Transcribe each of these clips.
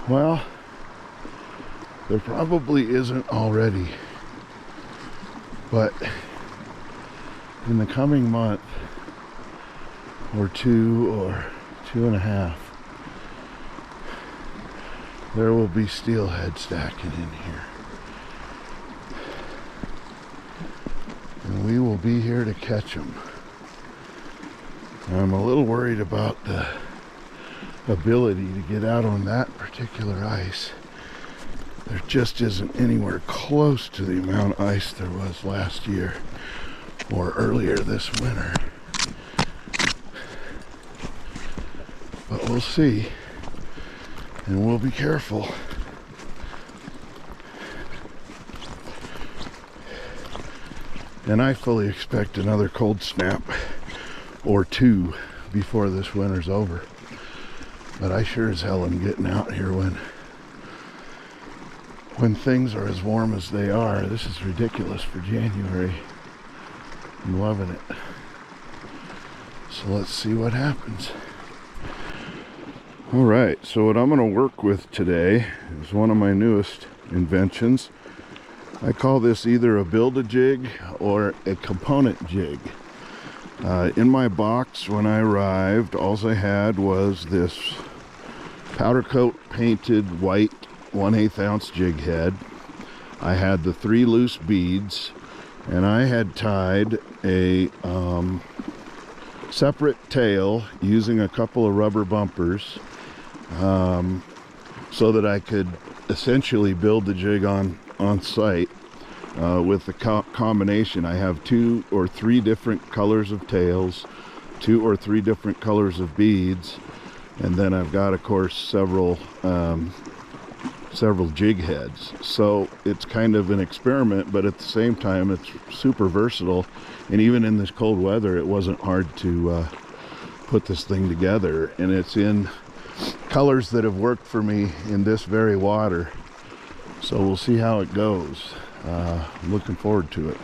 Well, there probably isn't already, but in the coming month or 2 or 2.5, there will be steelhead stacking in here. And we will be here to catch them. I'm a little worried about the ability to get out on that particular ice. There just isn't anywhere close to the amount of ice there was last year or earlier this winter. But we'll see, and we'll be careful. And I fully expect another cold snap or 2 before this winter's over. But I sure as hell am getting out here when things are as warm as they are. This is ridiculous for January. I'm loving it. So let's see what happens. All right, so what I'm going to work with today is one of my newest inventions. I call this either a build-a-jig or a component jig. In my box when I arrived, all I had was this powder coat painted white 1/8 ounce jig head. I had the 3 loose beads, and I had tied a separate tail using a couple of rubber bumpers so that I could essentially build the jig on site with the combination. I have 2 or 3 different colors of tails, 2 or 3 different colors of beads, and then I've got, of course, several jig heads. So it's kind of an experiment, but at the same time it's super versatile, and even in this cold weather it wasn't hard to put this thing together, and it's in colors that have worked for me in this very water. So we'll see how it goes. I'm looking forward to it.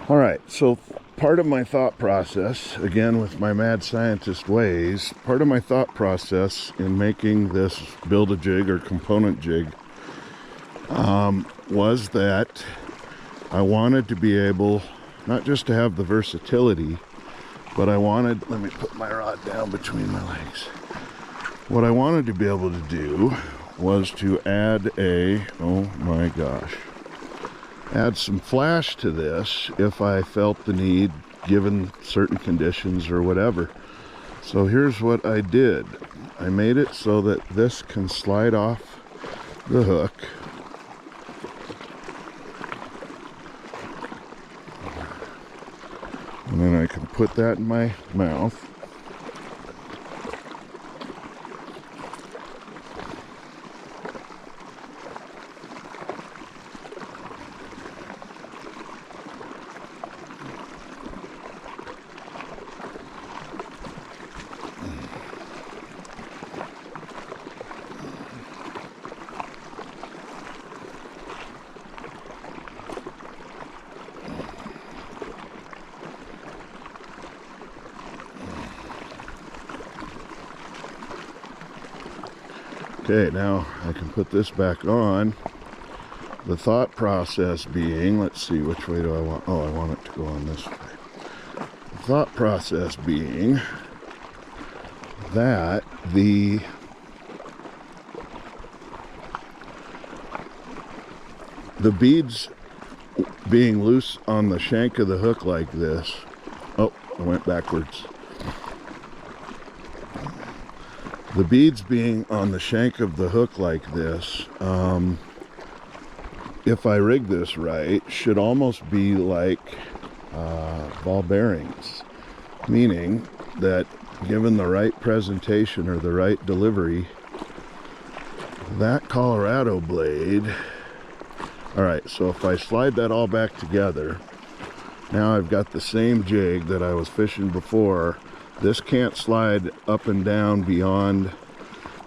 All right, so part of my thought process, again with my mad scientist ways, part of my thought process in making this build-a-jig or component jig was that I wanted to be able not just to have the versatility, but I wanted, let me put my rod down between my legs. What I wanted to be able to do was to add add some flash to this if I felt the need, given certain conditions or whatever. So here's what I did. I made it so that this can slide off the hook. And then I can put that in my mouth. Okay, now I can put this back on. The thought process being, let's see, which way do I want? Oh, I want it to go on this way. The thought process being that the beads being loose on the shank of the hook like this. Oh, I went backwards. The beads being on the shank of the hook like this, if I rig this right, should almost be like ball bearings. Meaning that given the right presentation or the right delivery, that Colorado blade, all right, so if I slide that all back together, now I've got the same jig that I was fishing before. This can't slide up and down beyond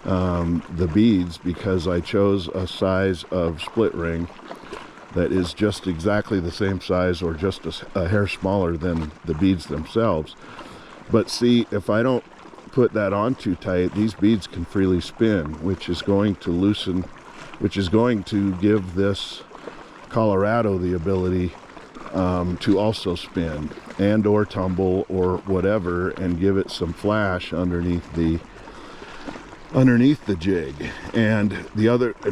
the beads because I chose a size of split ring that is just exactly the same size or just a hair smaller than the beads themselves. But see, if I don't put that on too tight, these beads can freely spin, which is going to loosen, which is going to give this Colorado the ability to also spin and or tumble or whatever, and give it some flash underneath the jig. And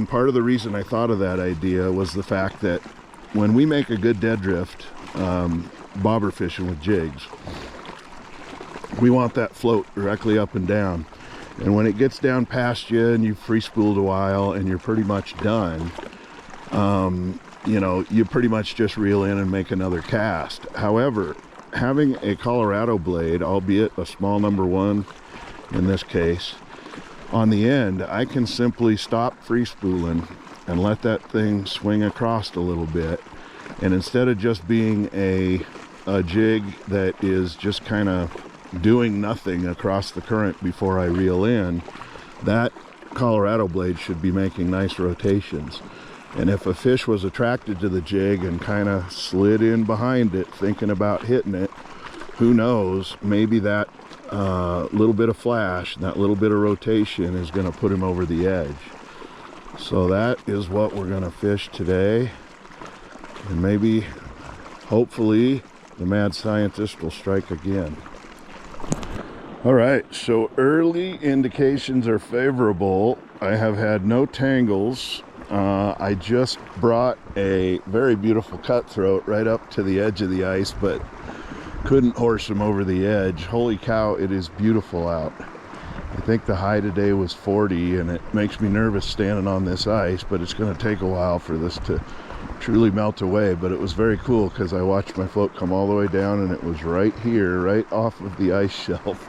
part of the reason I thought of that idea was the fact that when we make a good dead drift bobber fishing with jigs, we want that float directly up and down. And when it gets down past you and you've free spooled a while and you're pretty much done, you know, you pretty much just reel in and make another cast. However, having a Colorado blade, albeit a small number 1 in this case, on the end, I can simply stop free spooling and let that thing swing across a little bit. And instead of just being a jig that is just kind of doing nothing across the current before I reel in, that Colorado blade should be making nice rotations. And if a fish was attracted to the jig and kind of slid in behind it thinking about hitting it, who knows, maybe that little bit of flash, that little bit of rotation is going to put him over the edge. So that is what we're going to fish today. And maybe, hopefully, the mad scientist will strike again. All right, so early indications are favorable. I have had no tangles. I just brought a very beautiful cutthroat right up to the edge of the ice, but couldn't horse him over the edge. Holy cow, it is beautiful out. I think the high today was 40, and it makes me nervous standing on this ice, but it's going to take a while for this to truly melt away. But it was very cool because I watched my float come all the way down, and it was right here, right off of the ice shelf,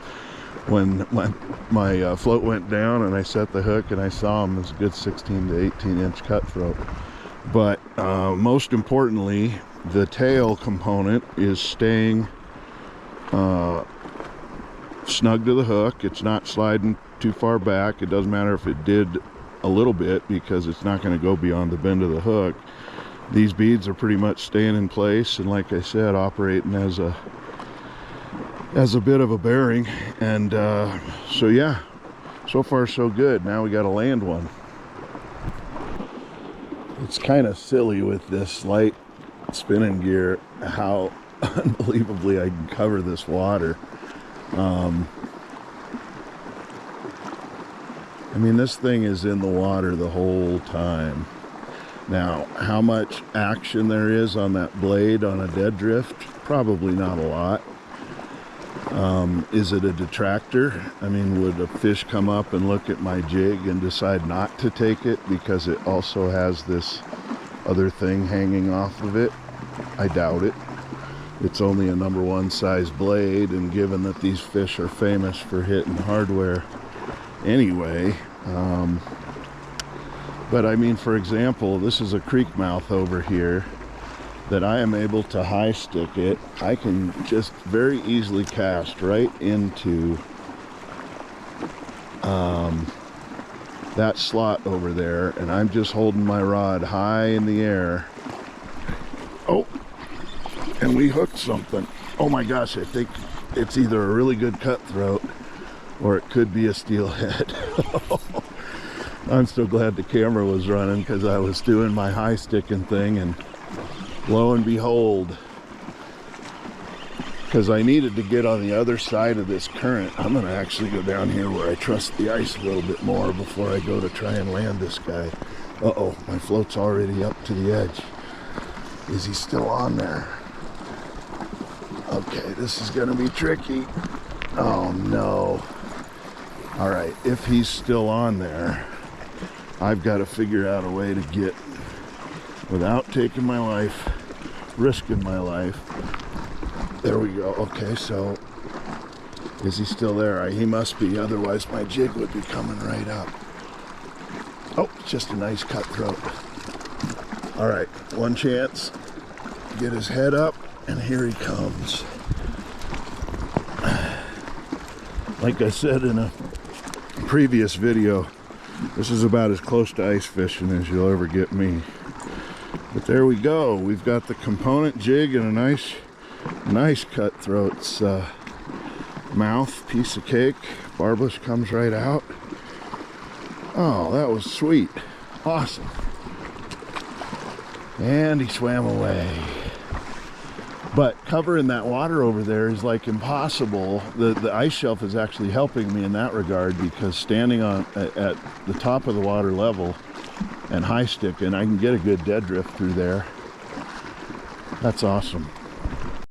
when my float went down, and I set the hook and I saw him. It was a good 16 to 18 inch cutthroat. But most importantly, the tail component is staying snug to the hook. It's not sliding too far back. It doesn't matter if it did a little bit, because it's not going to go beyond the bend of the hook. These beads are pretty much staying in place, and like I said, operating as a bit of a bearing. And so yeah, so far so good. Now we got to land one. It's kind of silly with this light spinning gear how unbelievably I can cover this water. I mean, this thing is in the water the whole time. Now, how much action there is on that blade on a dead drift? Probably not a lot. Is it a detractor? I mean, would a fish come up and look at my jig and decide not to take it because it also has this other thing hanging off of it? I doubt it. It's only a number 1 size blade, and given that these fish are famous for hitting hardware anyway, but I mean, for example, this is a creek mouth over here that I am able to high stick it. I can just very easily cast right into that slot over there, and I'm just holding my rod high in the air. Oh, and we hooked something. Oh my gosh, I think it's either a really good cutthroat or it could be a steelhead. I'm so glad the camera was running, because I was doing my high sticking thing, and lo and behold, because I needed to get on the other side of this current, I'm going to actually go down here where I trust the ice a little bit more before I go to try and land this guy. Uh-oh, my float's already up to the edge. Is he still on there? Okay, this is going to be tricky. Oh no. All right, if he's still on there, I've got to figure out a way to get, without taking my life, risking my life. There we go. Okay, so is he still there? He must be, otherwise my jig would be coming right up. Oh, just a nice cutthroat. All right, one chance. Get his head up, and here he comes. Like I said in a previous video, this is about as close to ice fishing as you'll ever get me. But there we go. We've got the component jig and a nice cutthroat. It's Mouth, piece of cake. Barbless comes right out. Oh, that was sweet. Awesome. And he swam away. But covering that water over there is like impossible. The ice shelf is actually helping me in that regard, because standing on at the top of the water level and high sticking, I can get a good dead drift through there. That's awesome.